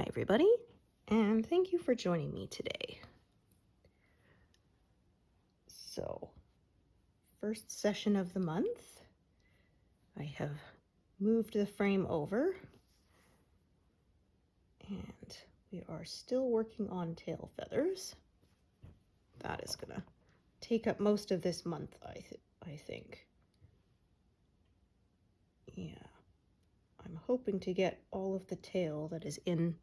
Hi everybody, and thank you for joining me today. So, first session of the month, I have moved the frame over, and we are still working on tail feathers. That is gonna take up most of this month, I think. Yeah, I'm hoping to get all of the tail that is in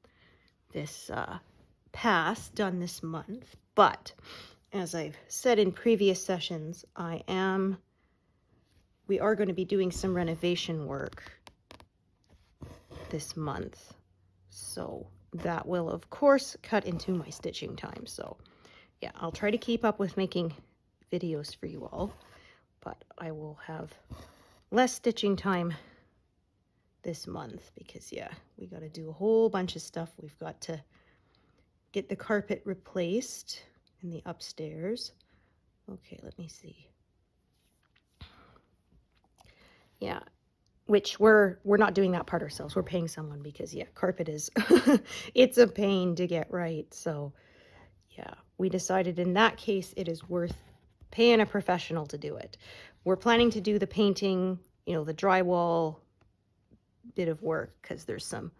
this pass done this month, but as I've said in previous sessions, we are going to be doing some renovation work this month, so that will of course cut into my stitching time. So yeah, I'll try to keep up with making videos for you all, but I will have less stitching time this month because yeah, we got to do a whole bunch of stuff. We've got to get the carpet replaced in the upstairs. Okay, let me see. Yeah, which we're not doing that part ourselves. We're paying someone because yeah, carpet is it's a pain to get right. So yeah, we decided in that case it is worth paying a professional to do it. We're planning to do the painting, you know, the drywall bit of work because there's some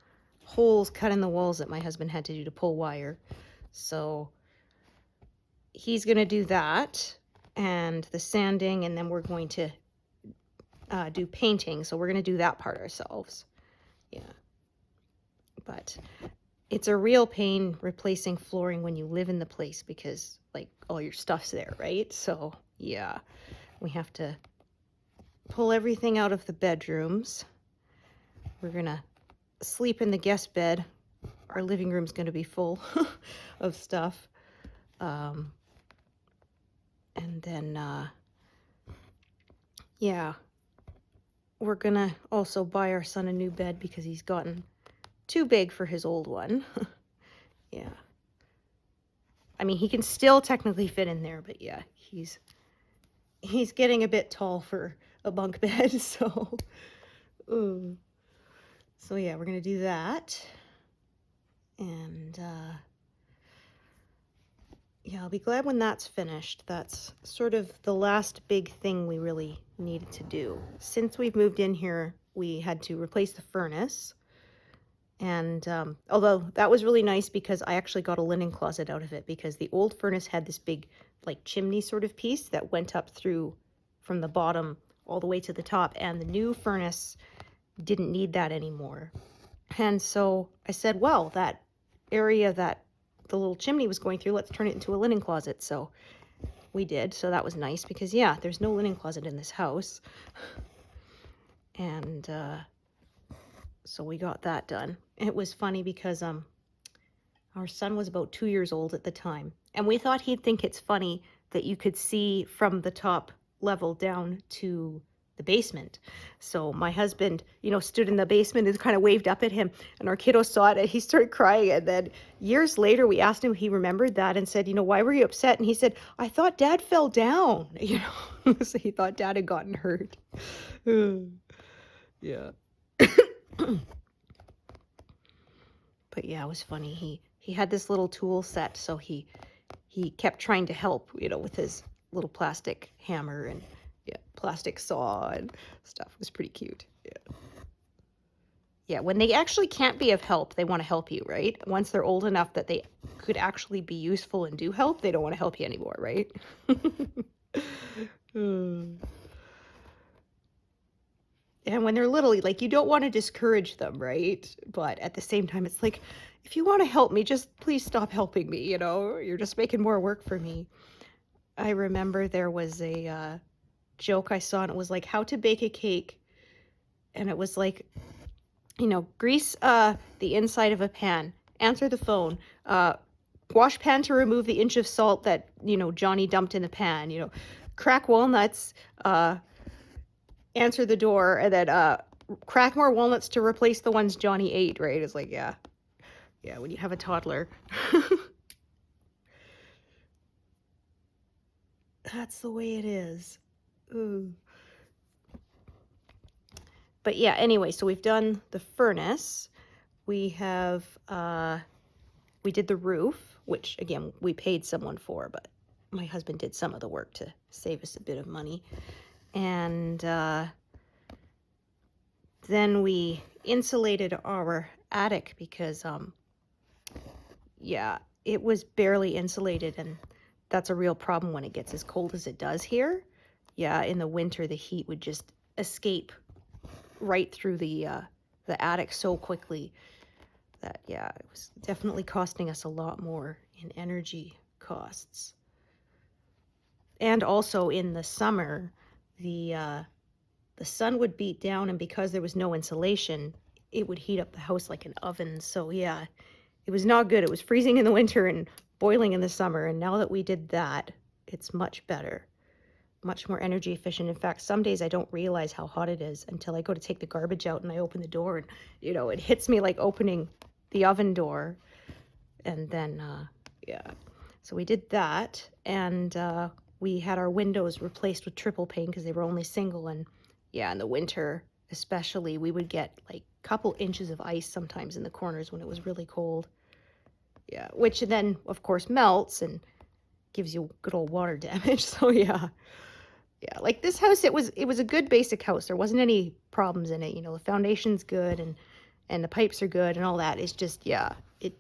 holes cut in the walls that my husband had to do to pull wire. So he's going to do that and the sanding, and then we're going to do painting. So we're going to do that part ourselves. Yeah. But it's a real pain replacing flooring when you live in the place because like all your stuff's there, right? So yeah, we have to pull everything out of the bedrooms. We're gonna sleep in the guest bed. Our living room's gonna be full of stuff. And then yeah, we're gonna also buy our son a new bed because he's gotten too big for his old one. Yeah. I mean, he can still technically fit in there, but yeah, he's getting a bit tall for a bunk bed, so so yeah, we're gonna do that. And yeah, I'll be glad when that's finished. That's sort of the last big thing we really needed to do. Since we've moved in here, we had to replace the furnace. And although that was really nice because I actually got a linen closet out of it because the old furnace had this big like chimney sort of piece that went up through from the bottom all the way to the top, and the new furnace didn't need that anymore. And so I said, well, that area that the little chimney was going through, let's turn it into a linen closet. So we did. So that was nice because yeah, there's no linen closet in this house. And so we got that done. It was funny because our son was about 2 years old at the time, and we thought he'd think it's funny that you could see from the top level down to the basement. So my husband, you know, stood in the basement and kind of waved up at him, and our kiddo saw it and he started crying. And then years later we asked him if he remembered that and said, you know, why were you upset? And he said, I thought Dad fell down, you know. So he thought Dad had gotten hurt. Yeah. But yeah, it was funny. He had this little tool set, so he kept trying to help, you know, with his little plastic hammer and yeah, plastic saw and stuff. It was pretty cute. Yeah. Yeah, when they actually can't be of help, they want to help you, right? Once they're old enough that they could actually be useful and do help, they don't want to help you anymore, right? And when they're little, like, you don't want to discourage them, right? But at the same time, it's like, if you want to help me, just please stop helping me, you know? You're just making more work for me. I remember there was a joke I saw, and it was like, how to bake a cake. And it was like, you know, grease the inside of a pan, answer the phone, wash pan to remove the inch of salt that, you know, Johnny dumped in the pan, you know, crack walnuts, answer the door, and then crack more walnuts to replace the ones Johnny ate, right? It's like, yeah, when you have a toddler. That's the way it is. Ooh. But yeah, anyway, so we've done the furnace. we have, we did the roof, which again, we paid someone for, but my husband did some of the work to save us a bit of money. And then we insulated our attic because, yeah, it was barely insulated, and that's a real problem when it gets as cold as it does here. Yeah, in the winter, the heat would just escape right through the attic so quickly that, yeah, it was definitely costing us a lot more in energy costs. And also in the summer, the sun would beat down, and because there was no insulation, it would heat up the house like an oven. So yeah, it was not good. It was freezing in the winter and boiling in the summer. And now that we did that, it's much better, much more energy efficient. In fact, some days I don't realize how hot it is until I go to take the garbage out and I open the door, and you know, it hits me like opening the oven door. And then yeah, so we did that, and we had our windows replaced with triple pane because they were only single. And yeah, in the winter especially, we would get like a couple inches of ice sometimes in the corners when it was really cold. Yeah, which then of course melts and gives you good old water damage. So yeah, like this house, it was a good basic house. There wasn't any problems in it. You know, the foundation's good, and the pipes are good and all that. It's just, yeah, it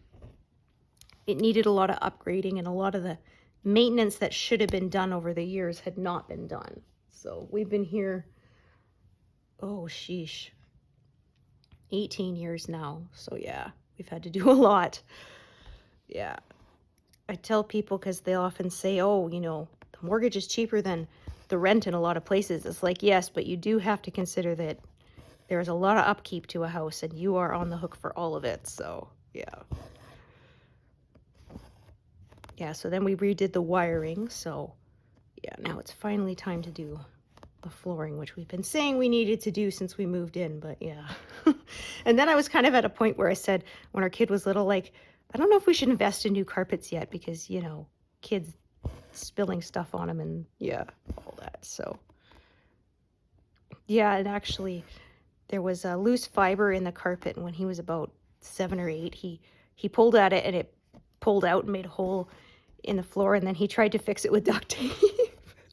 needed a lot of upgrading, and a lot of the maintenance that should have been done over the years had not been done. So we've been here, oh sheesh, 18 years now. So yeah, we've had to do a lot. Yeah, I tell people, because they often say, oh, you know, the mortgage is cheaper than the rent in a lot of places. It's like, yes, but you do have to consider that there's a lot of upkeep to a house, and you are on the hook for all of it. So yeah. Yeah, so then we redid the wiring. So yeah, now it's finally time to do the flooring, which we've been saying we needed to do since we moved in, but yeah. And then I was kind of at a point where I said, when our kid was little, like, I don't know if we should invest in new carpets yet, because, you know, kids spilling stuff on them and yeah, all that. So yeah, and actually there was a loose fiber in the carpet, and when he was about 7 or 8, he pulled at it, and it pulled out and made a hole in the floor, and then he tried to fix it with duct tape.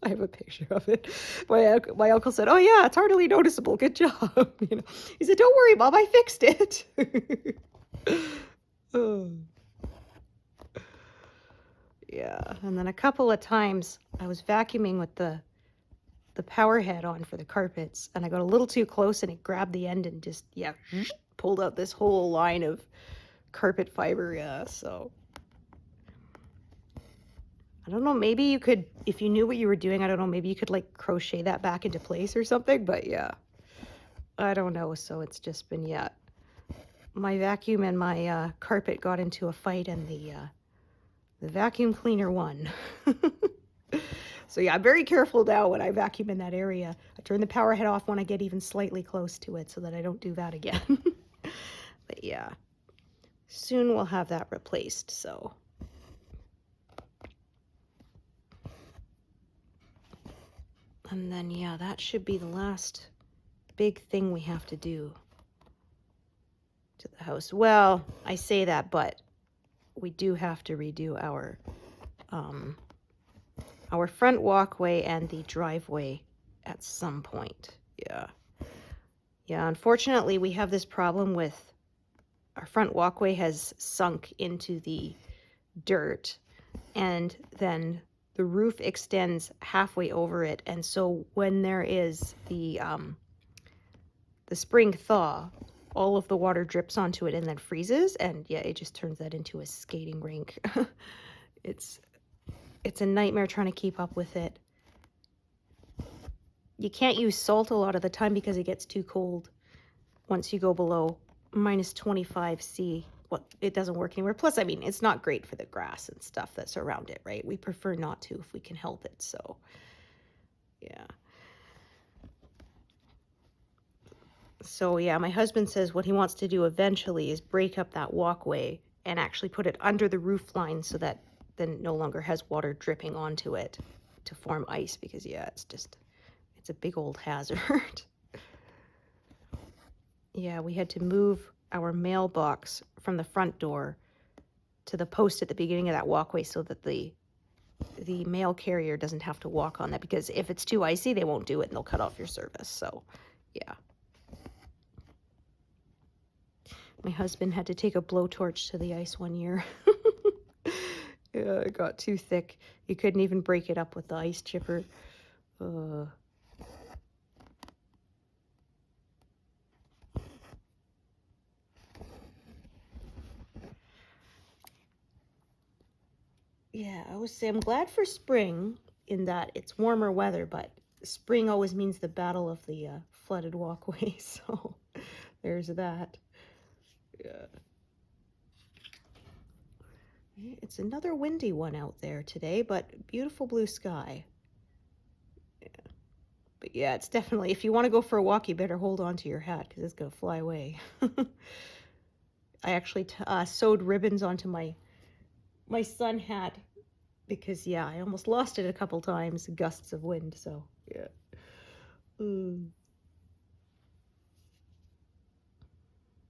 I have a picture of it. My uncle said, oh yeah, it's hardly noticeable, good job. You know, he said, don't worry, Mom, I fixed it. Oh. Yeah, and then a couple of times I was vacuuming with the power head on for the carpets, and I got a little too close, and it grabbed the end and just, yeah, pulled out this whole line of carpet fiber. Yeah, so I don't know, maybe you could, if you knew what you were doing, I don't know, maybe you could like crochet that back into place or something, but yeah, I don't know. So it's just been, yeah, my vacuum and my carpet got into a fight, and the vacuum cleaner won. So yeah, I'm very careful now when I vacuum in that area. I turn the power head off when I get even slightly close to it so that I don't do that again. But yeah, soon we'll have that replaced, so. And then, yeah, that should be the last big thing we have to do to the house. Well, I say that, but we do have to redo our front walkway and the driveway at some point. Yeah. Yeah, unfortunately, we have this problem with our front walkway has sunk into the dirt, and then the roof extends halfway over it, and so when there is the spring thaw, all of the water drips onto it and then freezes, and yeah, it just turns that into a skating rink. It's a nightmare trying to keep up with it. You can't use salt a lot of the time because it gets too cold once you go below -25°C. Well, it doesn't work anywhere. Plus, I mean, it's not great for the grass and stuff that's around it, right? We prefer not to if we can help it, so yeah. So yeah, my husband says what he wants to do eventually is break up that walkway and actually put it under the roof line so that then no longer has water dripping onto it to form ice, because yeah, it's a big old hazard. Yeah, we had to move our mailbox from the front door to the post at the beginning of that walkway so that the mail carrier doesn't have to walk on that, because if it's too icy, they won't do it and they'll cut off your service. So, yeah. My husband had to take a blowtorch to the ice one year. Yeah, it got too thick. You couldn't even break it up with the ice chipper. Yeah, I'm glad for spring in that it's warmer weather, but spring always means the battle of the flooded walkway, so there's that. Yeah. It's another windy one out there today, but beautiful blue sky. Yeah. But yeah, it's definitely, if you want to go for a walk, you better hold on to your hat because it's going to fly away. I actually sewed ribbons onto my sun hat because, yeah, I almost lost it a couple times, gusts of wind, so, yeah.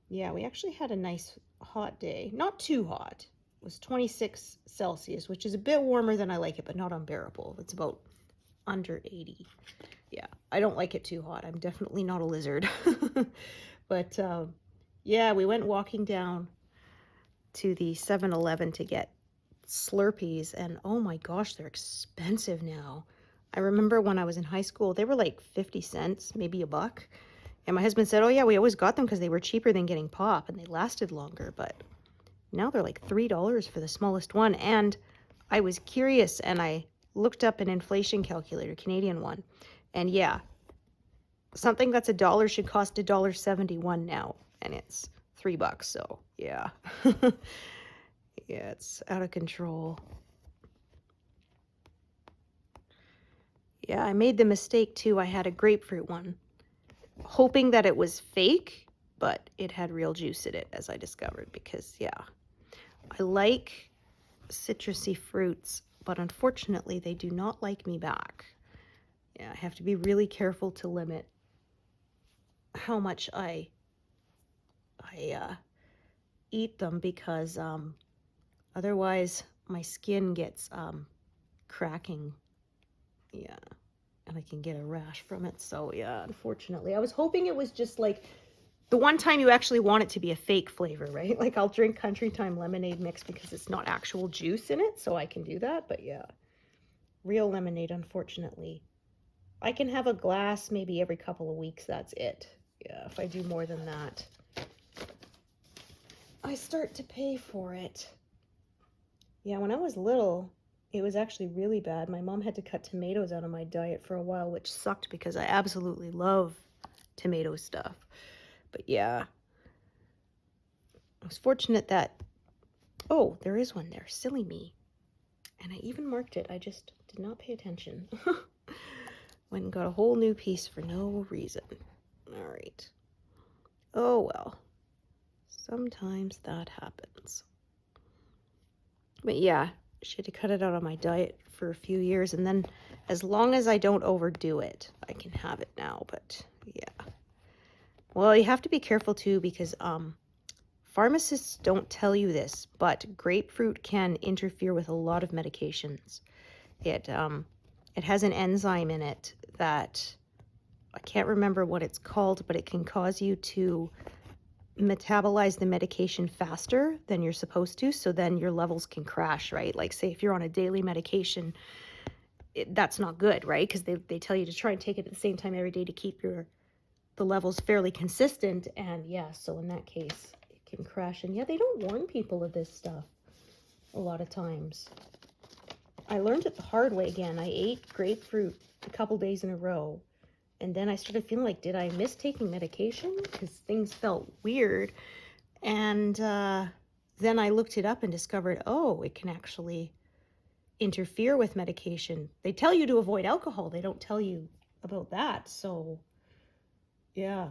Yeah, we actually had a nice hot day. Not too hot. It was 26 Celsius, which is a bit warmer than I like it, but not unbearable. It's about under 80. Yeah, I don't like it too hot. I'm definitely not a lizard. But, yeah, we went walking down to the 7-Eleven to get Slurpees, and oh my gosh, they're expensive now. I remember when I was in high school, they were like 50 cents, maybe a buck. And my husband said, oh yeah, we always got them because they were cheaper than getting pop and they lasted longer. But now they're like $3 for the smallest one. And I was curious and I looked up an inflation calculator, Canadian one. And yeah, something that's $1 should cost $1.71 now. And it's $3. So yeah. Yeah, it's out of control. Yeah, I made the mistake too. I had a grapefruit one, hoping that it was fake, but it had real juice in it, as I discovered, because, yeah, I like citrusy fruits, but unfortunately they do not like me back. Yeah, I have to be really careful to limit how much I eat them, because otherwise my skin gets cracking. Yeah, and I can get a rash from it. So yeah, unfortunately, I was hoping it was just like the one time you actually want it to be a fake flavor, right? Like I'll drink Country Time lemonade mix because it's not actual juice in it, so I can do that. But yeah, real lemonade, unfortunately, I can have a glass maybe every couple of weeks. That's it. Yeah, if I do more than that, I start to pay for it. Yeah, when I was little, it was actually really bad. My mom had to cut tomatoes out of my diet for a while, which sucked because I absolutely love tomato stuff. But yeah, I was fortunate that, oh, there is one there, silly me. And I even marked it, I just did not pay attention. Went and got a whole new piece for no reason. All right. Oh well, sometimes that happens. But yeah, she had to cut it out of my diet for a few years, and then as long as I don't overdo it, I can have it now. But yeah, well, you have to be careful too, because pharmacists don't tell you this, but grapefruit can interfere with a lot of medications. It has an enzyme in it that I can't remember what it's called, but it can cause you to metabolize the medication faster than you're supposed to, so then your levels can crash, right? Like say if you're on a daily medication, that's not good, right? Because they tell you to try and take it at the same time every day to keep the levels fairly consistent, and yeah, so in that case it can crash. And yeah, they don't warn people of this stuff a lot of times. I learned it the hard way again. I ate grapefruit a couple days in a row, and then I started feeling like, did I miss taking medication? Because things felt weird. And then I looked it up and discovered, oh, it can actually interfere with medication. They tell you to avoid alcohol. They don't tell you about that. So, yeah.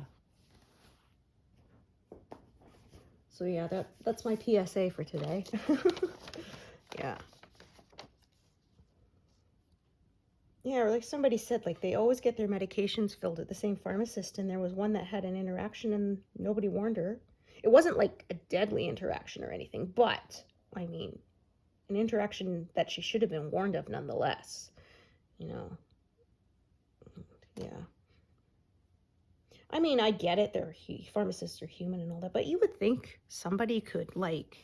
So, yeah, that's my PSA for today. Yeah. Yeah, or like somebody said, like they always get their medications filled at the same pharmacist, and there was one that had an interaction and nobody warned her. It wasn't like a deadly interaction or anything, but I mean, an interaction that she should have been warned of nonetheless, you know. Yeah. I mean, I get it. Pharmacists are human and all that, but you would think somebody could, like,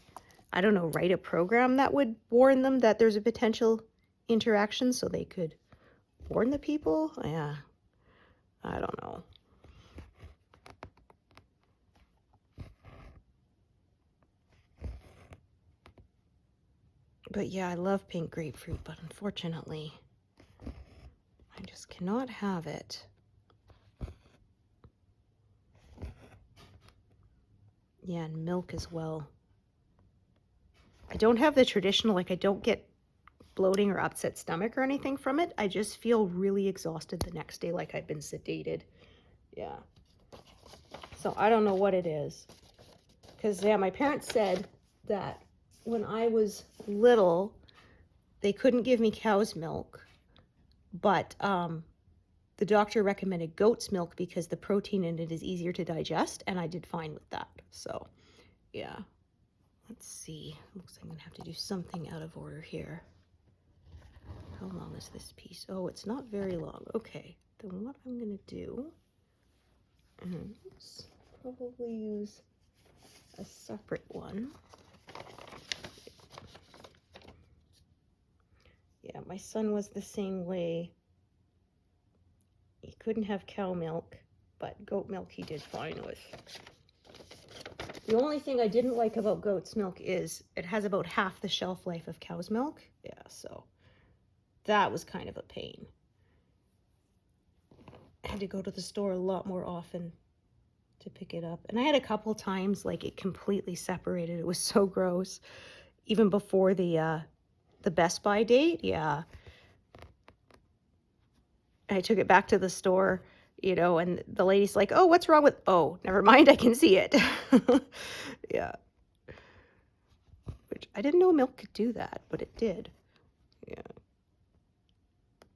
I don't know, write a program that would warn them that there's a potential interaction so they could warn the people. Yeah. I don't know. But yeah, I love pink grapefruit, but unfortunately, I just cannot have it. Yeah, and milk as well. I don't have the traditional, like I don't get bloating or upset stomach or anything from it. I just feel really exhausted the next day, like I've been sedated. Yeah. So I don't know what it is. Because, yeah, my parents said that when I was little, they couldn't give me cow's milk, but the doctor recommended goat's milk because the protein in it is easier to digest, and I did fine with that. So, yeah. Let's see. Looks like I'm going to have to do something out of order here. How long is this piece? Oh, it's not very long. Okay. Then what I'm going to do is probably use a separate one. Yeah, my son was the same way. He couldn't have cow milk, but goat milk he did fine with. The only thing I didn't like about goat's milk is it has about half the shelf life of cow's milk. Yeah, so that was kind of a pain. I had to go to the store a lot more often to pick it up. And I had a couple times, like, it completely separated. It was so gross. Even before the Best Buy date, yeah. I took it back to the store, you know, and the lady's like, oh, what's wrong with, oh, never mind, I can see it. Yeah. Which I didn't know milk could do that, but it did. Yeah.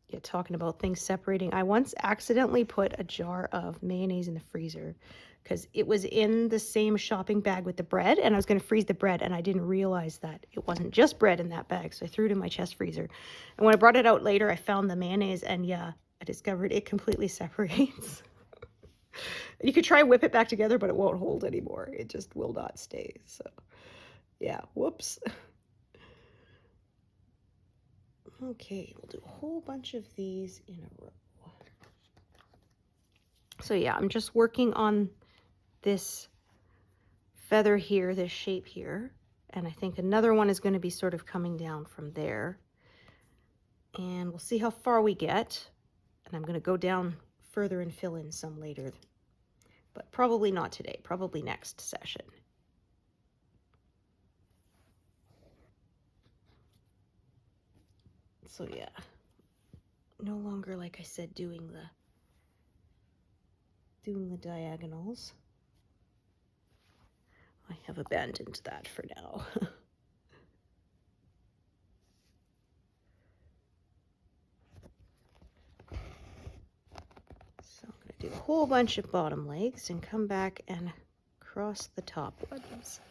Yeah, talking about things separating. I once accidentally put a jar of mayonnaise in the freezer because it was in the same shopping bag with the bread, and I was going to freeze the bread, and I didn't realize that it wasn't just bread in that bag, so I threw it in my chest freezer. And when I brought it out later, I found the mayonnaise, and yeah, I discovered it completely separates. You could try whip it back together, but it won't hold anymore. It just will not stay. So, yeah, whoops. Okay, we'll do a whole bunch of these in a row. So yeah, I'm just working on this feather here, this shape here. And I think another one is going to be sort of coming down from there. And we'll see how far we get. And I'm going to go down further and fill in some later. But probably not today, probably next session. So yeah, no longer, like I said, doing the diagonals. I have abandoned that for now. So I'm going to do a whole bunch of bottom legs and come back and cross the top ones.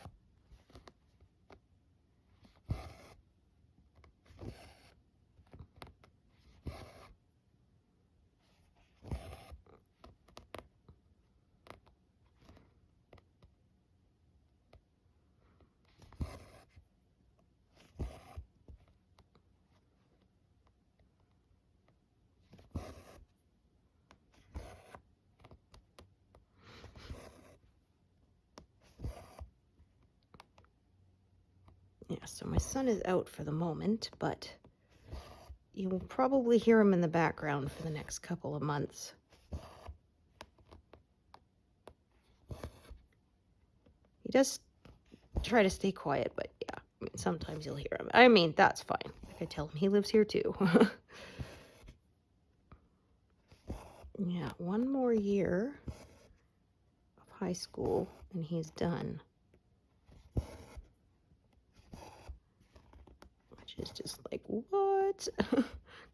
Yeah, so my son is out for the moment, but you will probably hear him in the background for the next couple of months. He does try to stay quiet, but yeah, I mean, sometimes you'll hear him. I mean, that's fine. Like I tell him, he lives here too. Yeah, one more year of high school and he's done. Which is just like, what?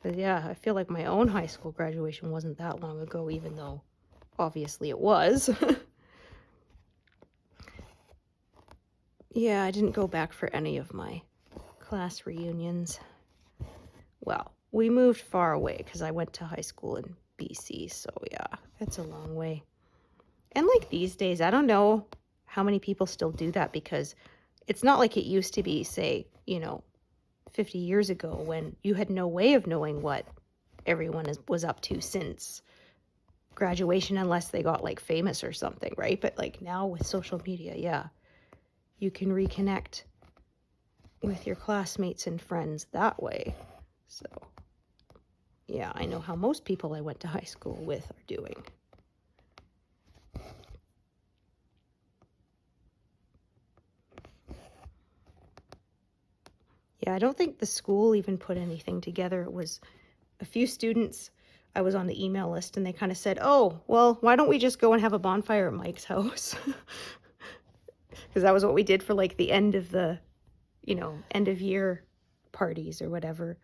But yeah, I feel like my own high school graduation wasn't that long ago, even though obviously it was. Yeah, I didn't go back for any of my class reunions. Well, we moved far away because I went to high school in BC, so yeah, it's a long way. And like these days, I don't know how many people still do that because it's not like it used to be, say, 50 years ago when you had no way of knowing what everyone was up to since graduation unless they got like famous or something, right? But like now with social media, yeah, you can reconnect with your classmates and friends that way. So yeah, I know how most people I went to high school with are doing. Yeah, I don't think the school even put anything together. It was a few students. I was on the email list and they kind of said, oh, well, why don't we just go and have a bonfire at Mike's house? Because that was what we did for like the end of the, end of year parties or whatever.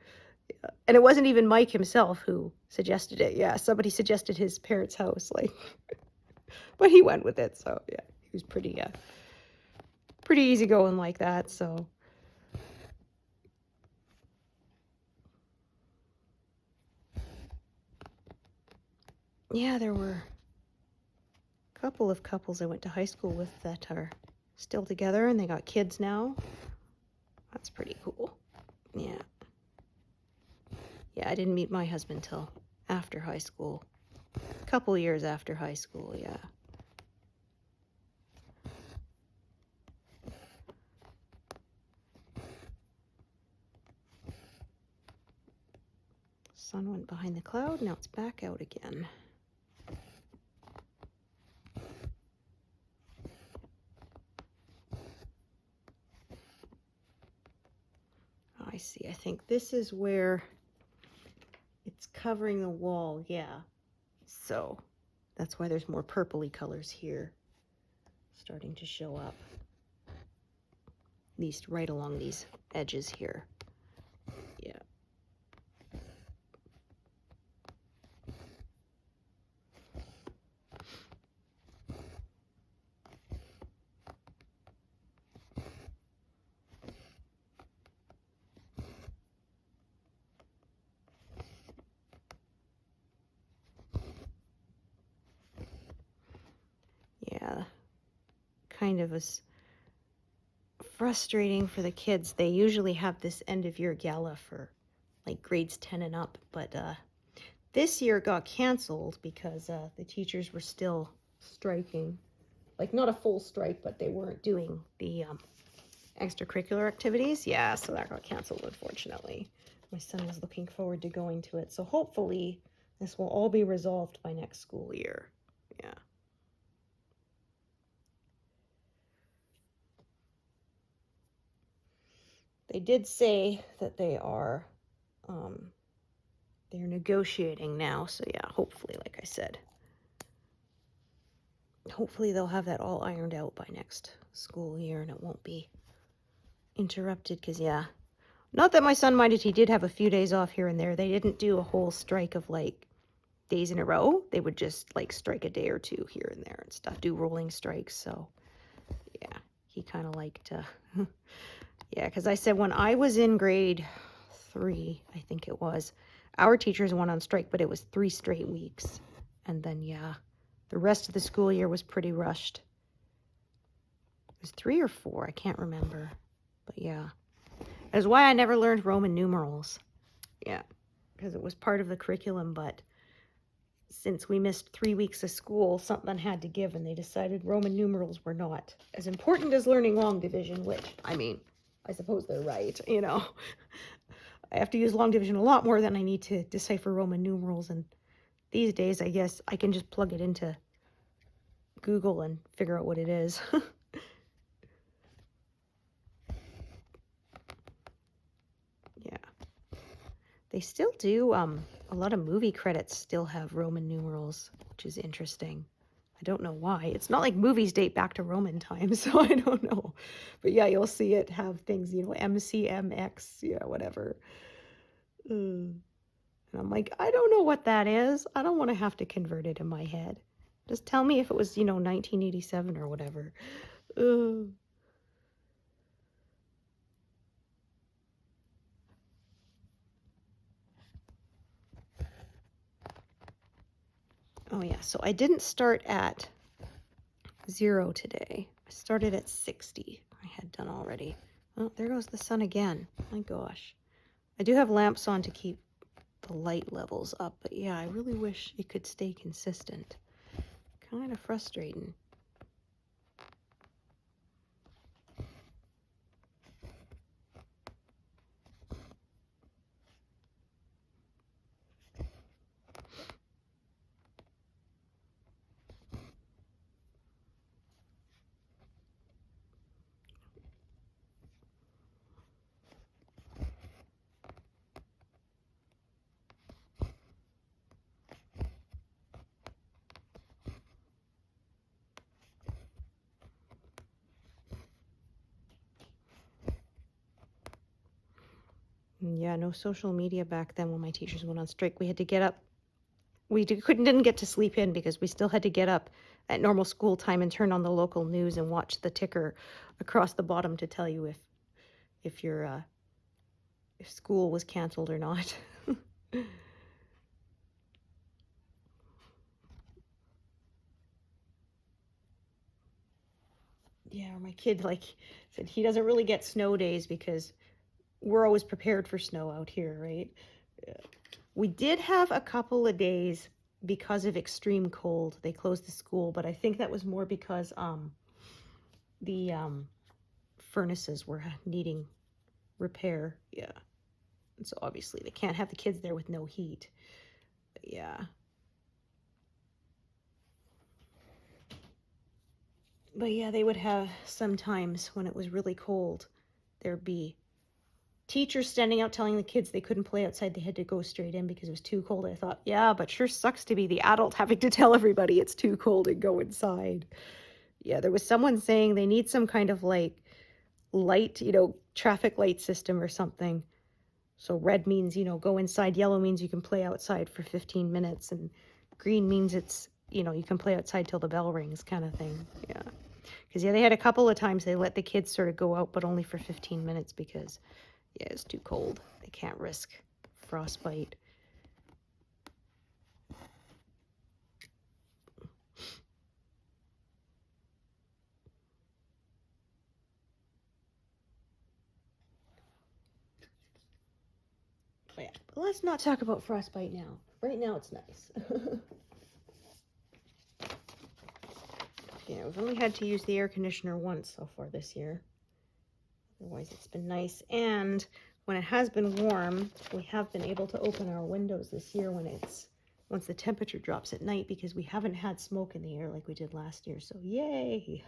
And it wasn't even Mike himself who suggested it. Yeah, somebody suggested his parents' house, like, but he went with it. So yeah, he was pretty easygoing like that. So yeah, there were a couple of couples I went to high school with that are still together and they got kids now. That's pretty cool. Yeah. Yeah, I didn't meet my husband till after high school. A couple years after high school, yeah. Sun went behind the cloud, now it's back out again. I see, I think this is where it's covering the wall, yeah. So that's why there's more purpley colors here starting to show up. At least right along these edges here. Yeah. Yeah, kind of was frustrating for the kids. They usually have this end of year gala for like grades 10 and up, but this year it got canceled because the teachers were still striking. Like not a full strike, but they weren't doing the extracurricular activities. Yeah, so that got canceled, unfortunately. My son was looking forward to going to it. So hopefully this will all be resolved by next school year. Yeah. They did say that they are, they're negotiating now. So yeah, hopefully, like I said, hopefully they'll have that all ironed out by next school year and it won't be interrupted. Because yeah, not that my son minded, he did have a few days off here and there. They didn't do a whole strike of like days in a row. They would just like strike a day or two here and there and stuff, do rolling strikes. So yeah, he kind of liked yeah, because I said when I was in grade 3, I think it was, our teachers went on strike, but it was 3 straight weeks. And then, yeah, the rest of the school year was pretty rushed. It was 3 or 4, I can't remember. But yeah, that's why I never learned Roman numerals. Yeah, because it was part of the curriculum, but since we missed 3 weeks of school, something had to give, and they decided Roman numerals were not as important as learning long division, which, I mean, I suppose they're right, I have to use long division a lot more than I need to decipher Roman numerals, and these days, I guess, I can just plug it into Google and figure out what it is. Yeah. They still do, a lot of movie credits still have Roman numerals, which is interesting. I don't know why. It's not like movies date back to Roman times, so I don't know. But yeah, you'll see it have things, MCMX, whatever. And I'm like, I don't know what that is. I don't want to have to convert it in my head. Just tell me if it was, 1987 or whatever. Oh yeah, so I didn't start at 0 today. I started at 60. I had done already. Oh, there goes the sun again. My gosh. I do have lamps on to keep the light levels up, but yeah, I really wish it could stay consistent. Kind of frustrating. Yeah, no social media back then when my teachers went on strike. We had to get up. We didn't get to sleep in because we still had to get up at normal school time and turn on the local news and watch the ticker across the bottom to tell you if your if school was canceled or not. Yeah, my kid said he doesn't really get snow days because we're always prepared for snow out here, right? We did have a couple of days because of extreme cold. They closed the school, but I think that was more because the furnaces were needing repair. Yeah. And so obviously they can't have the kids there with no heat. But yeah. But yeah, they would have sometimes when it was really cold, there'd be teachers standing out telling the kids they couldn't play outside. They had to go straight in because it was too cold. I thought, yeah, but sure sucks to be the adult having to tell everybody it's too cold and go inside. Yeah, there was someone saying they need some kind of like light, traffic light system or something. So red means, go inside. Yellow means you can play outside for 15 minutes. And green means it's, you can play outside till the bell rings kind of thing. Yeah. Because, yeah, they had a couple of times they let the kids sort of go out, but only for 15 minutes because, yeah, it's too cold. They can't risk frostbite. But yeah, but let's not talk about frostbite now. Right now it's nice. Yeah, we've only had to use the air conditioner once so far this year. Otherwise, it's been nice. And when it has been warm, we have been able to open our windows this year once the temperature drops at night because we haven't had smoke in the air like we did last year. So yay!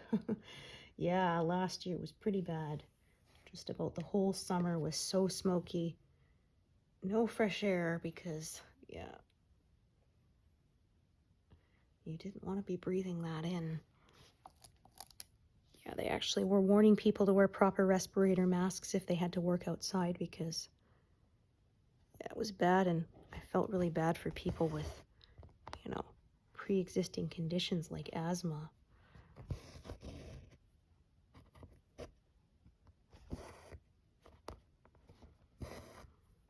Yeah, last year was pretty bad. Just about the whole summer was so smoky. No fresh air because, yeah, you didn't want to be breathing that in. Yeah, they actually were warning people to wear proper respirator masks if they had to work outside because it was bad, and I felt really bad for people with, pre-existing conditions like asthma.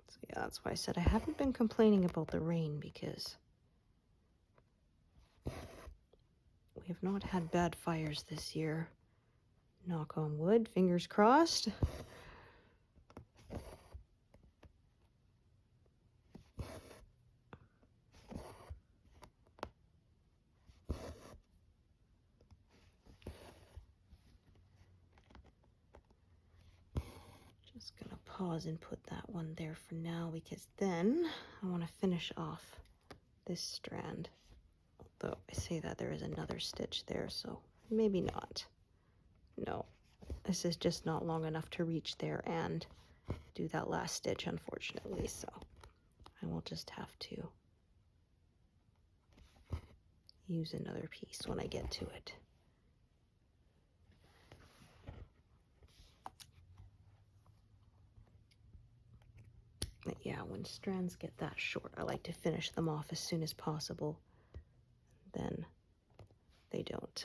So yeah, that's why I said I haven't been complaining about the rain because we have not had bad fires this year. Knock on wood, fingers crossed. Just gonna pause and put that one there for now because then I want to finish off this strand. Although I say that there is another stitch there, so maybe not. No, this is just not long enough to reach there and do that last stitch, unfortunately, so I will just have to use another piece when I get to it. But yeah, when strands get that short, I like to finish them off as soon as possible. Then they don't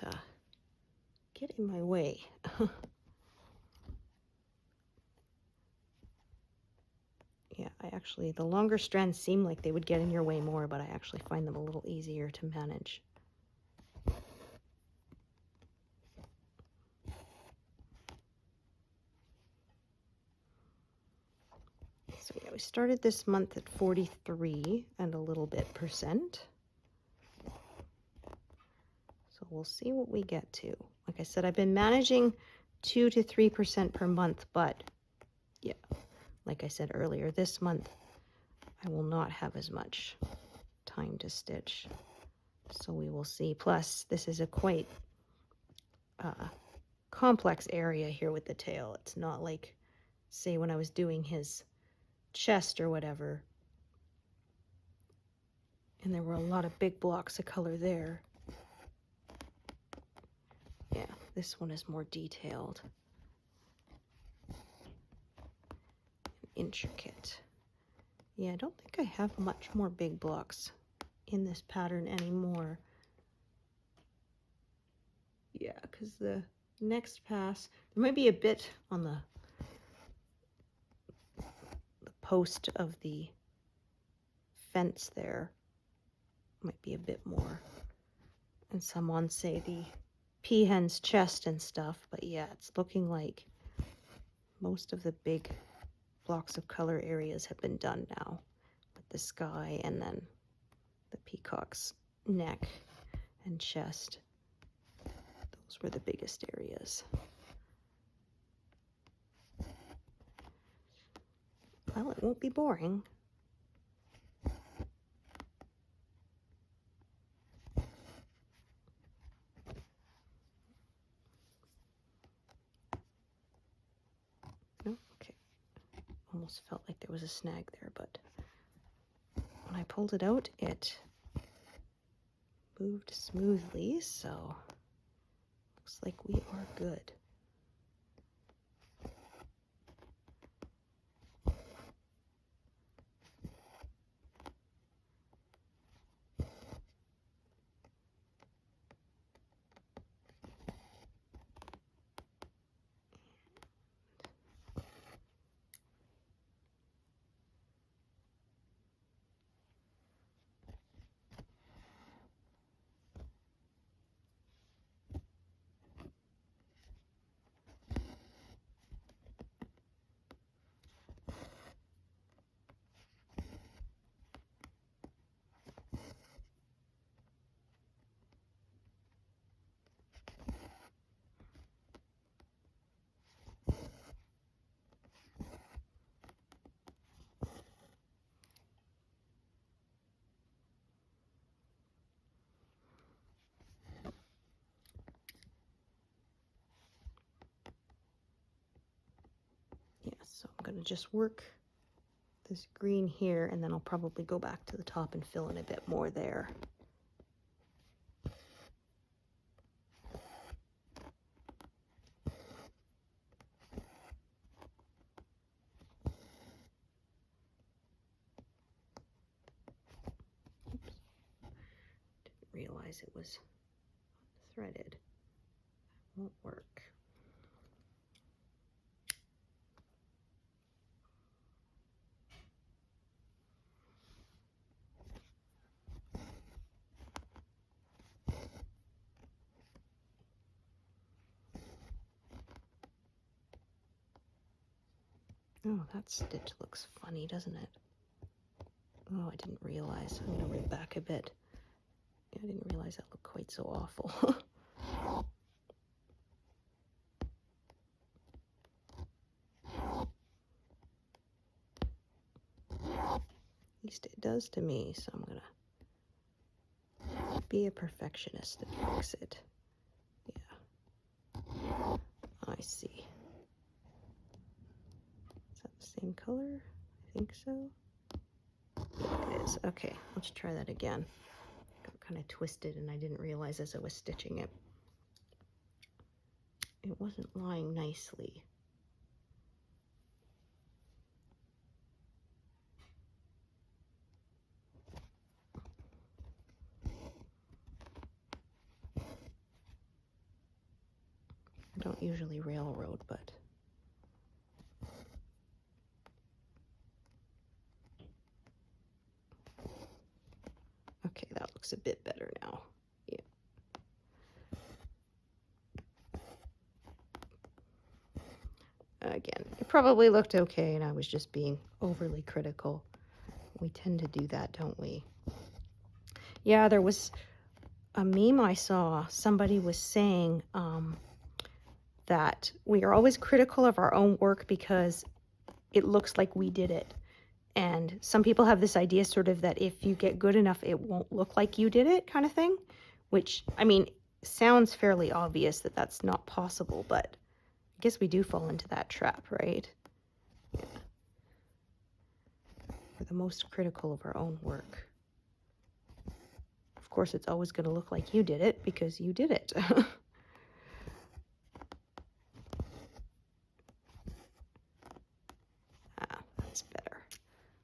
get in my way. Yeah, the longer strands seem like they would get in your way more, but I actually find them a little easier to manage. So yeah, we started this month at 43 and a little bit %. So we'll see what we get to. Like I said, I've been managing 2 to 3% per month, but yeah, like I said earlier, this month I will not have as much time to stitch. So we will see. Plus, this is a quite complex area here with the tail. It's not like, say, when I was doing his chest or whatever, and there were a lot of big blocks of color there. Yeah, this one is more detailed and intricate. Yeah, I don't think I have much more big blocks in this pattern anymore. Yeah, because the next pass, there might be a bit on the post of the fence there. Might be a bit more. And some on, say, the peahen's chest and stuff. But yeah, it's looking like most of the big blocks of color areas have been done now. With the sky and then the peacock's neck and chest. Those were the biggest areas. Well, it won't be boring. No? Okay. Almost felt like there was a snag there, but when I pulled it out, it moved smoothly, so looks like we are good. So I'm going to just work this green here, and then I'll probably go back to the top and fill in a bit more there. Oops. Didn't realize it was threaded. Won't work. Oh, that stitch looks funny, doesn't it? Oh, I didn't realize. I'm going to rip back a bit. Yeah, I didn't realize that looked quite so awful. At least it does to me, so I'm going to be a perfectionist and fix it. Yeah. I see. Is that the same color? I think so. Yeah, it is. Okay, let's try that again. Got kind of twisted and I didn't realize as I was stitching it. It wasn't lying nicely. I don't usually railroad, but looks a bit better now. Yeah. Again, it probably looked okay, and I was just being overly critical. We tend to do that, don't we? Yeah, there was a meme I saw. Somebody was saying that we are always critical of our own work because it looks like we did it. And some people have this idea sort of that if you get good enough, it won't look like you did it kind of thing, which, I mean, sounds fairly obvious that that's not possible, but I guess we do fall into that trap, right? Yeah. We're the most critical of our own work. Of course, it's always going to look like you did it because you did it. That's better.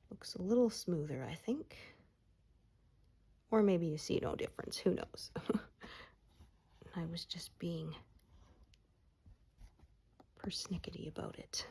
Looks a little smoother, I think. Or maybe you see no difference. Who knows? I was just being persnickety about it.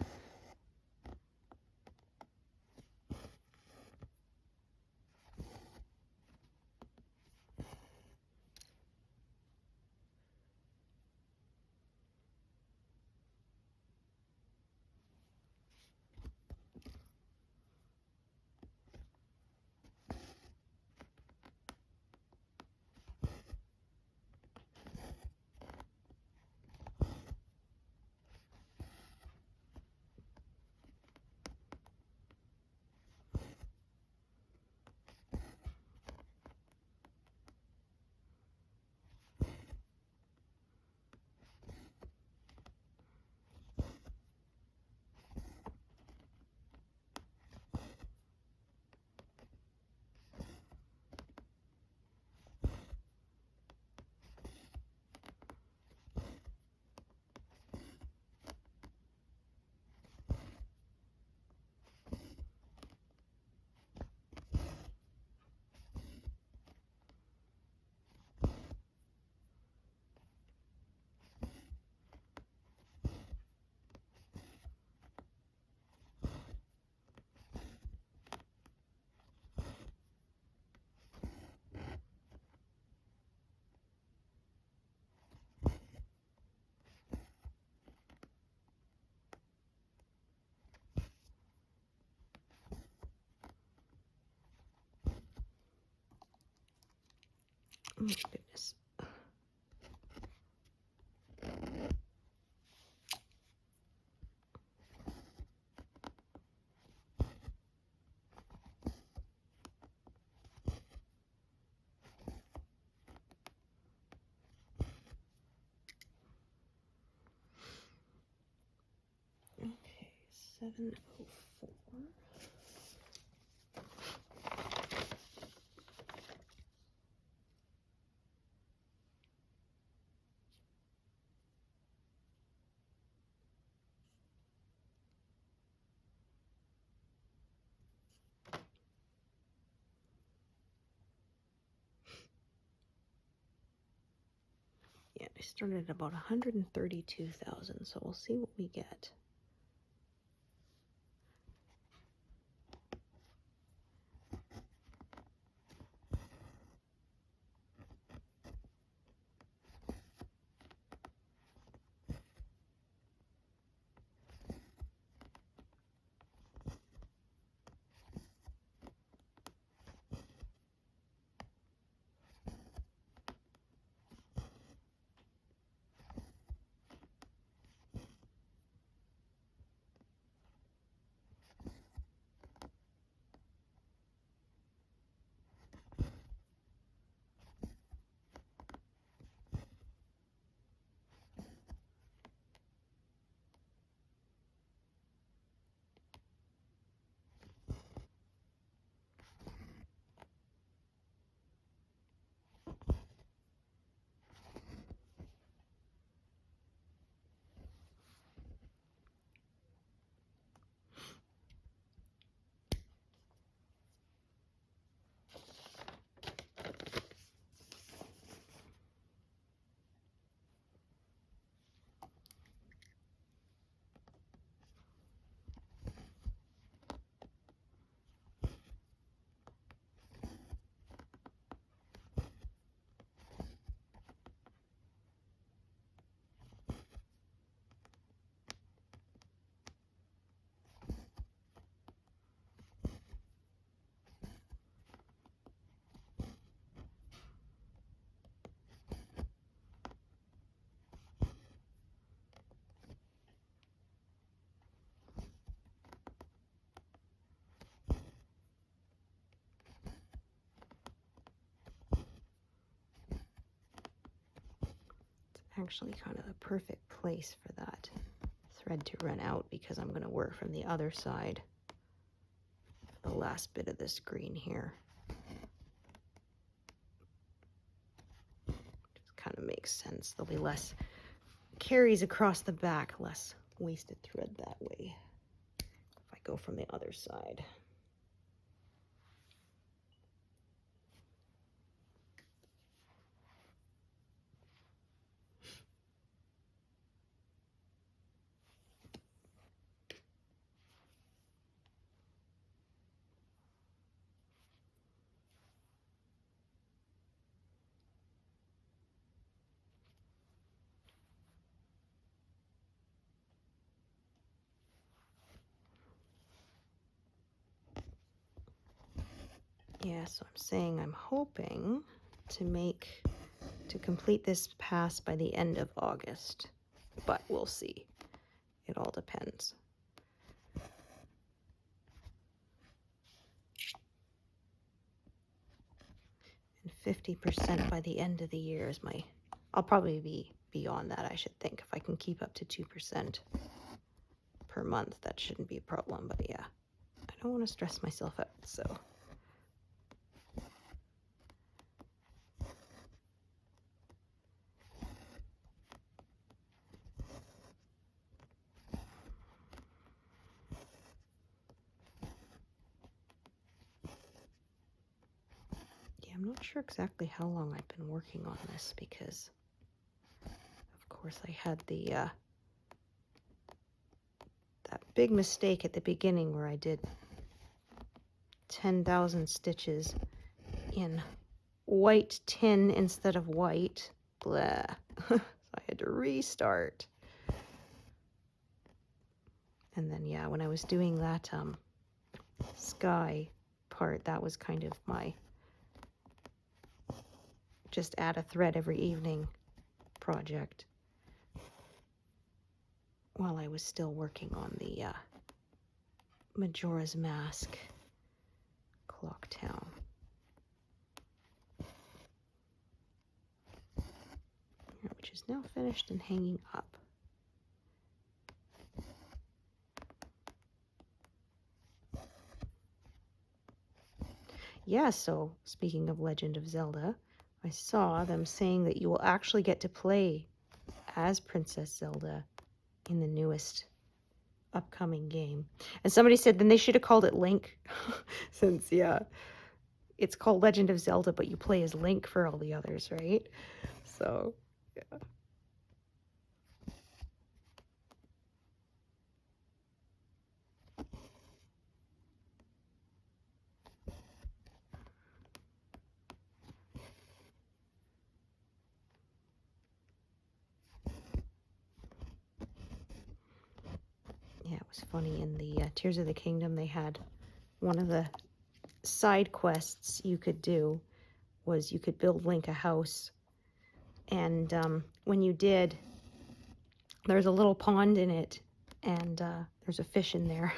Oh, goodness. Okay, 704. Yeah, I started at about 132,000, so we'll see what we get. actually kind of the perfect place for that thread to run out, because I'm going to work from the other side for the last bit of this green here. Just kind of makes sense. There'll be less carries across the back, less wasted thread that way if I go from the other side. Yeah, so I'm saying I'm hoping to complete this pass by the end of August, but we'll see. It all depends. And 50% by the end of the year is my, I'll probably be beyond that, I should think. If I can keep up to 2% per month, that shouldn't be a problem, but yeah, I don't want to stress myself out, so. I'm not sure exactly how long I've been working on this, because of course I had the that big mistake at the beginning where I did 10,000 stitches in white tin instead of white. Blah. So I had to restart. And then yeah, when I was doing that sky part, that was kind of my just add a thread every evening project while I was still working on the Majora's Mask Clock Town. Which is now finished and hanging up. Yeah, so speaking of Legend of Zelda, I saw them saying that you will actually get to play as Princess Zelda in the newest upcoming game. And somebody said then they should have called it Link, since, yeah, it's called Legend of Zelda, but you play as Link for all the others, right? So, yeah. Yeah, it was funny in the Tears of the Kingdom, they had one of the side quests you could do was you could build Link a house, and when you did, there's a little pond in it, and there's a fish in there.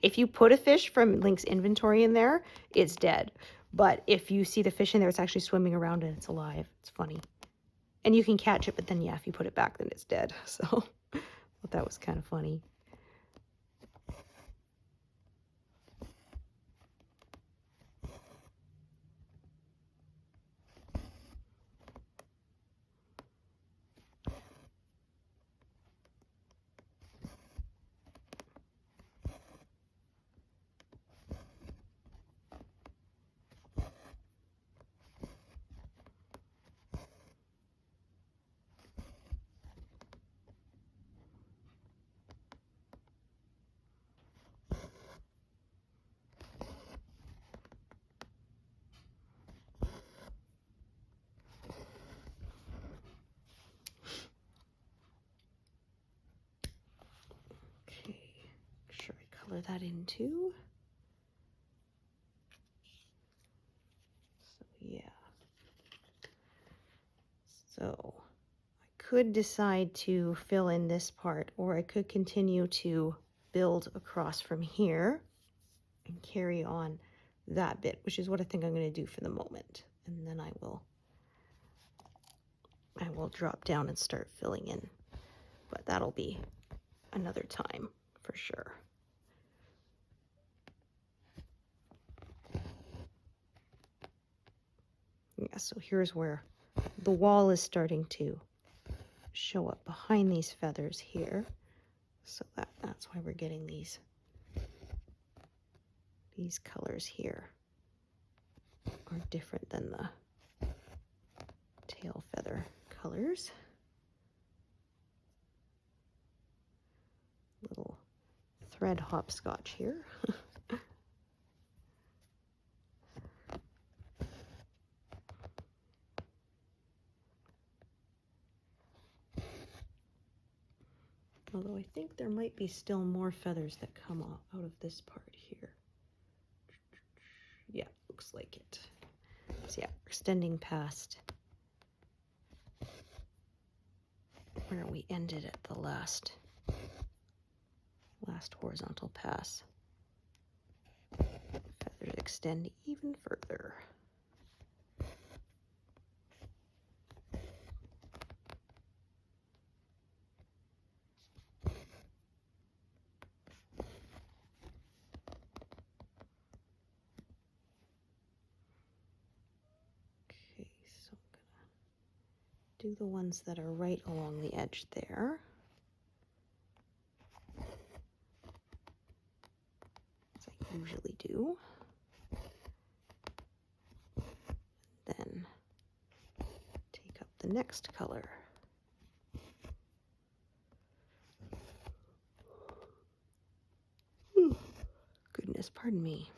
If you put a fish from Link's inventory in there, it's dead. But if you see the fish in there, it's actually swimming around and it's alive. It's funny. And you can catch it, but then yeah, if you put it back, then it's dead. So I thought that was kind of funny. Color that in too. So yeah. So I could decide to fill in this part, or I could continue to build across from here and carry on that bit, which is what I think I'm going to do for the moment. And then I will I will drop down and start filling in, but that'll be another time for sure. Yeah, so here's where the wall is starting to show up behind these feathers here. So that's why we're getting these colors here are different than the tail feather colors. Little thread hopscotch here. Although I think there might be still more feathers that come out of this part here. Yeah, looks like it. So yeah, extending past where we ended at the last horizontal pass. Feathers extend even further. Do the ones that are right along the edge there. As I usually do. Then take up the next color. Goodness, pardon me.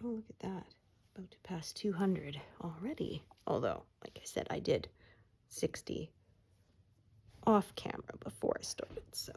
Oh, look at that. About to pass 200 already. Although, like I said, I did 60 off camera before I started, so.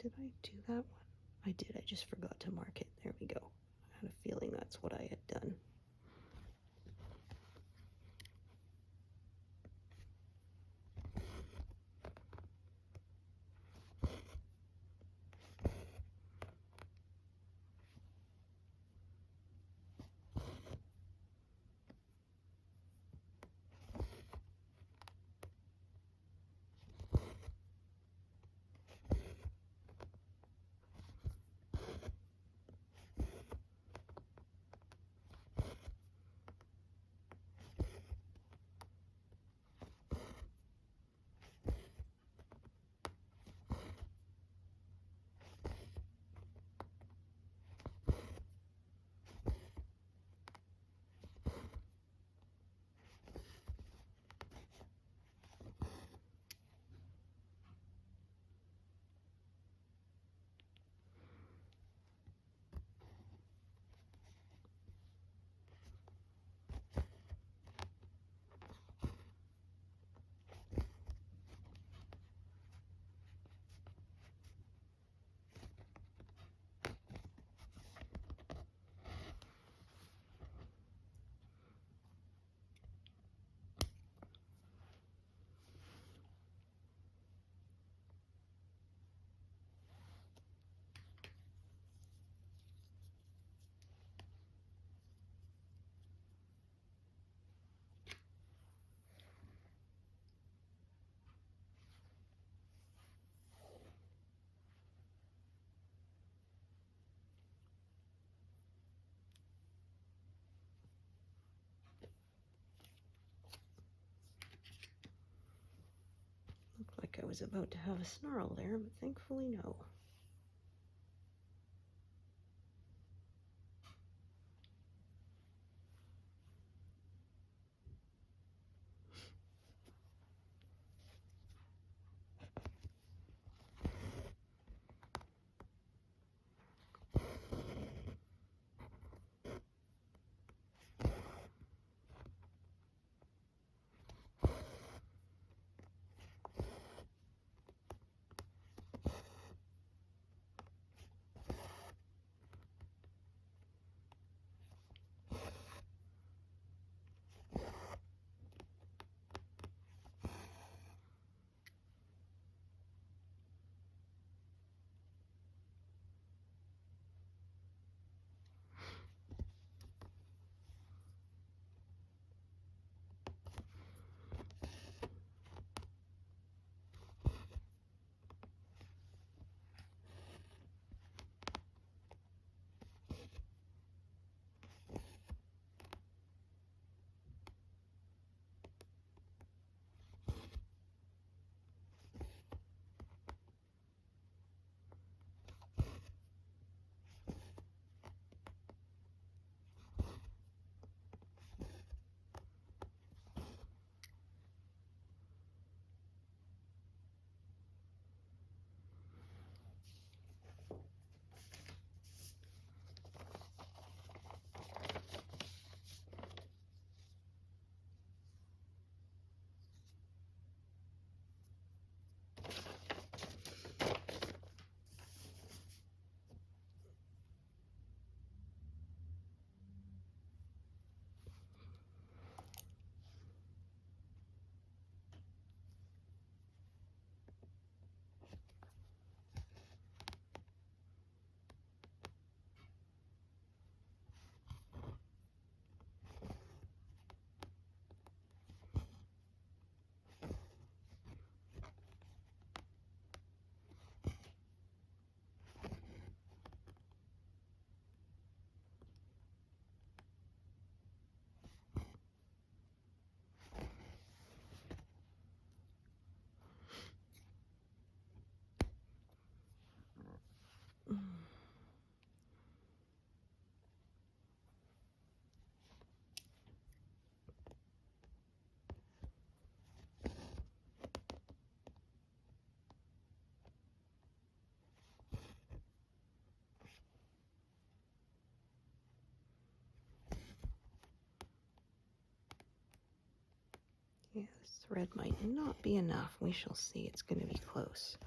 Did I do that one? I did. I just forgot to mark it. There we go. I had a feeling that's what I had done. Looked like I was about to have a snarl there, but thankfully no. Yeah, this thread might not be enough. We shall see. It's going to be close.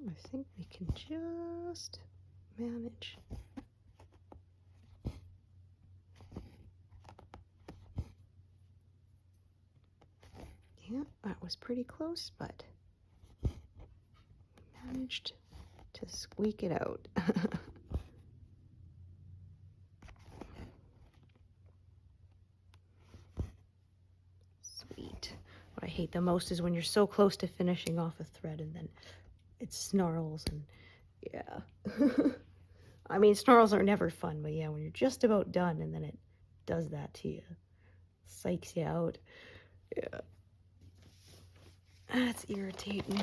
I think we can just manage. Yeah, that was pretty close, but managed to squeak it out. Sweet. What I hate the most is when you're so close to finishing off a thread and then it snarls, and yeah. I mean, snarls are never fun, but yeah, when you're just about done and then it does that to you, psychs you out. Yeah. That's irritating.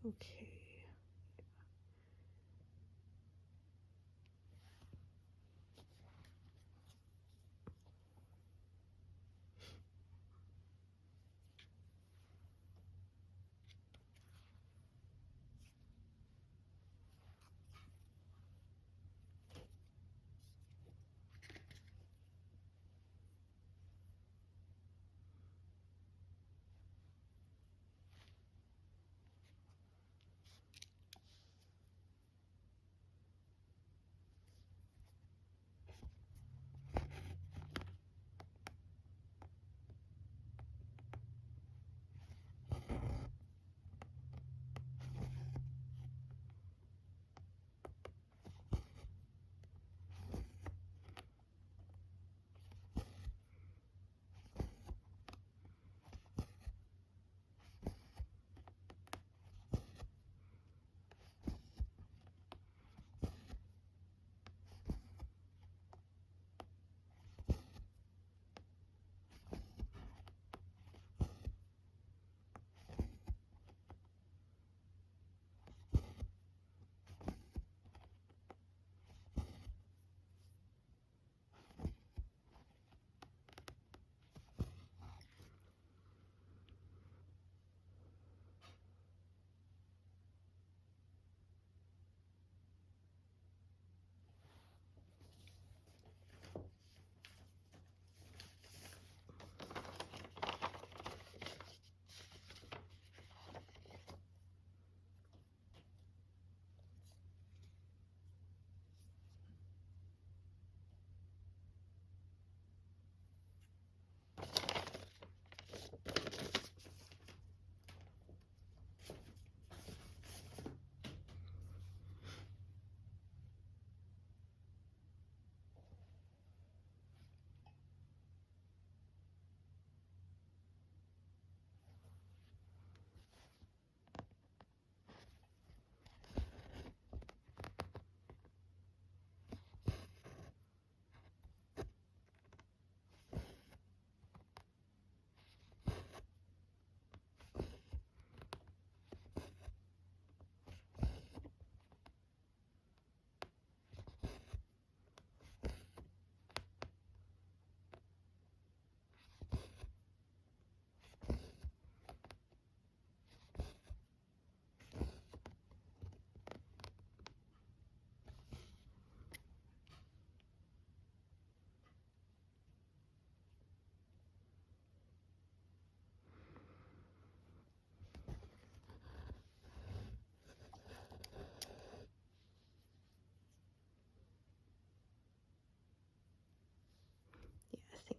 Okay.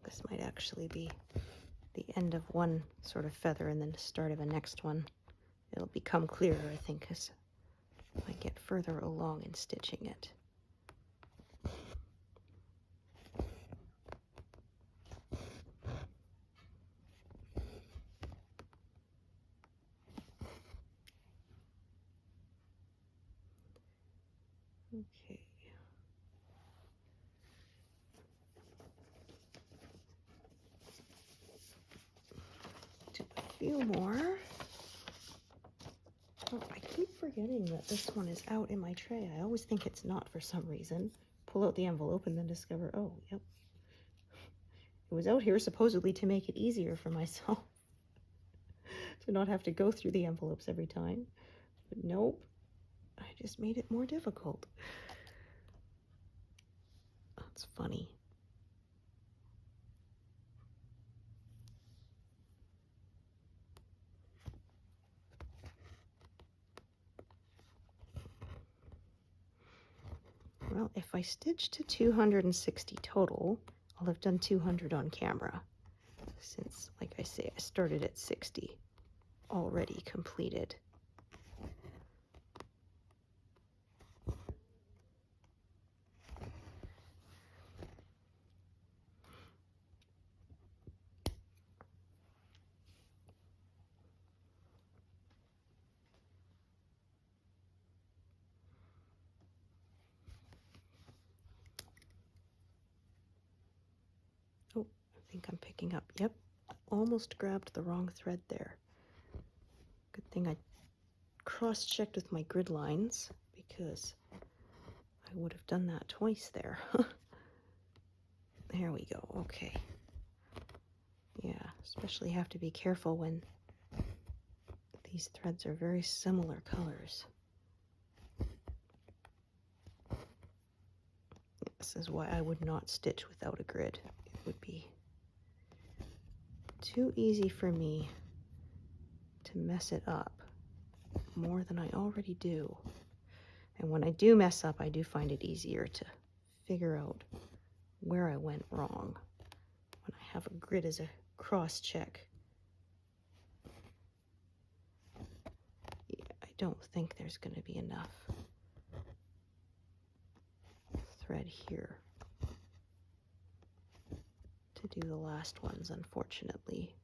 This might actually be the end of one sort of feather and then the start of a next one. It'll become clearer, I think, as I get further along in stitching it. Okay. Do a few more. Oh, I keep forgetting that this one is out in my tray. I always think it's not for some reason. Pull out the envelope and then discover, oh, yep. It was out here supposedly to make it easier for myself. To not have to go through the envelopes every time. But nope, I just made it more difficult. That's funny. Well, if I stitch to 260 total, I'll have done 200 on camera. Since, like I say, I started at 60, already completed. Oh, I think I'm picking up. Yep, almost grabbed the wrong thread there. Good thing I cross-checked with my grid lines because I would have done that twice there. There we go. Okay. Yeah, especially have to be careful when these threads are very similar colors. This is why I would not stitch without a grid. It would be too easy for me to mess it up more than I already do. And when I do mess up, I do find it easier to figure out where I went wrong when I have a grid as a cross check. Yeah, I don't think there's going to be enough thread here to do the last ones, unfortunately.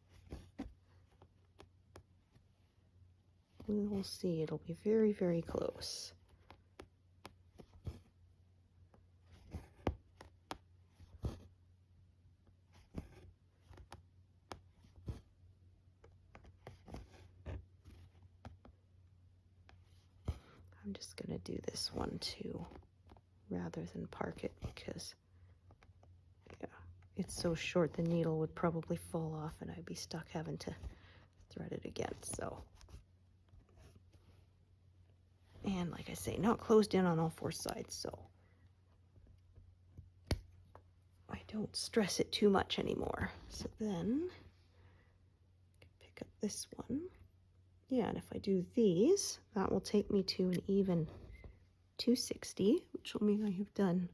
We will see. It'll be very, very close. I'm just going to do this one too, rather than park it, because yeah, it's so short the needle would probably fall off and I'd be stuck having to thread it again. So, and like I say, not closed in on all four sides, so I don't stress it too much anymore. So then pick up this one. Yeah, and if I do these, that will take me to an even 260, which will mean I have done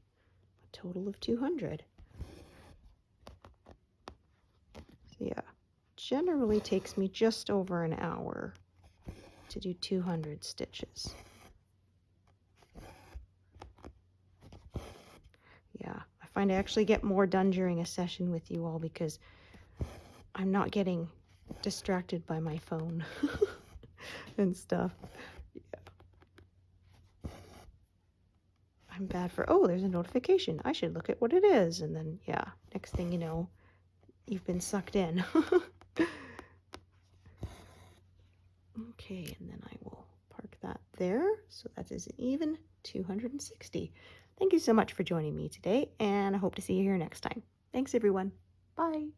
a total of 200. So yeah, generally takes me just over an hour to do 200 stitches. Yeah, I find I actually get more done during a session with you all because I'm not getting distracted by my phone and stuff. Yeah. I'm bad for, oh, there's a notification. I should look at what it is. And then, yeah, next thing you know, you've been sucked in. Okay, and then I will park that there. So that is an even 260. Thank you so much for joining me today, and I hope to see you here next time. Thanks, everyone. Bye.